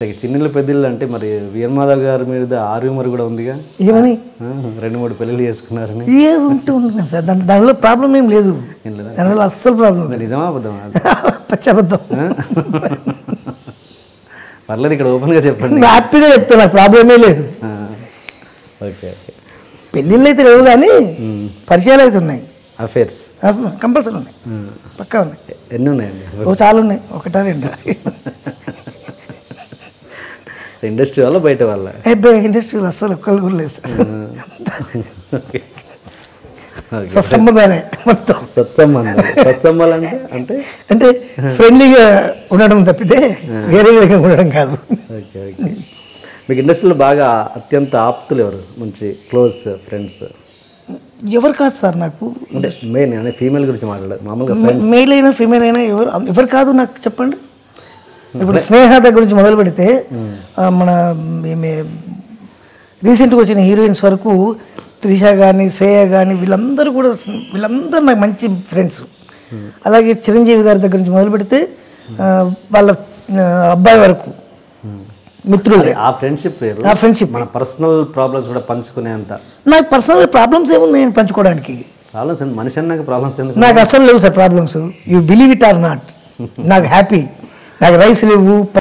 చిన్నల పెద్దలు అంటే మరి వీఎన్ మాధవ్ గారి మీద ఆర్గ్యుమర్ కూడా ఉందిగా ఏమని 2-3 పెళ్ళిళ్ళు చేసుకున్నారని ఏముంటుంది సార్ దానిలో ప్రాబ్లం ఏం లేదు దానివల్ల అస్సలు ప్రాబ్లం నిజమా అబద్ధమా పచ్చబద్ధం పర్లేదు ఇక్కడ ఓపెన్గా చెప్పండి హ్యాపీగా చెప్తున్నా ప్రాబ్లమే లేదు ఓకే ఓకే పెళ్ళిళ్ళు అయితే లేవు కానీ పరిచయాలు అయితే ఉన్నాయి అఫేర్స్ కంపల్సరీ ఉన్నాయి పక్కా ఉన్నాయి ఎన్ని ఉన్నాయండి చాలా ఉన్నాయి ఒకటా రెండు ఇండస్ట్రీ వల్ల బయట వాళ్ళ ఇండస్ట్రీలో అస్సలు ఒక్కళ్ళు కూడా లేదు సార్ సత్సంబంధాలే మొత్తం సత్సంబాలు అంటే అంటే ఫ్రెండ్లీగా ఉండడం తప్పితే వేరే విధంగా ఉండడం కాదు. ఓకే ఓకే మీకు ఇండస్ట్రీలో బాగా అత్యంత ఆప్తులు ఎవరు మంచి క్లోజ్ ఫ్రెండ్స్ ఎవరు కాదు సార్ నాకు అంటే మెయిన్ అంటే ఫీమేల్ గురించి మాట్లాడదు మామూలుగా మేల్ అయినా ఫీమేల్ అయినా ఎవరు కాదు నాకు చెప్పండి. ఇప్పుడు స్నేహ దగ్గర నుంచి మొదలు పెడితే మన రీసెంట్గా వచ్చిన హీరోయిన్స్ వరకు త్రిష కానీ శ్రేయ కానీ వీళ్ళందరూ నాకు మంచి ఫ్రెండ్స్. అలాగే చిరంజీవి గారి దగ్గర నుంచి మొదలు పెడితే వాళ్ళ అబ్బాయి వరకు మిత్రులు. ఆ ఫ్రెండ్షిప్ మన పర్సనల్ ప్రాబ్లమ్స్ కూడా పంచుకునేంత నాకు పర్సనల్ ప్రాబ్లమ్స్ ఏమున్నాయి పంచుకోవడానికి? ప్రాబ్లమ్స్ మనిషి అన్నాక ప్రాబ్లమ్స్ నాకు అసలు లేవు sir problems. You believe it or not. నాకు హ్యాపీ. నాకు రైస్ లేవు.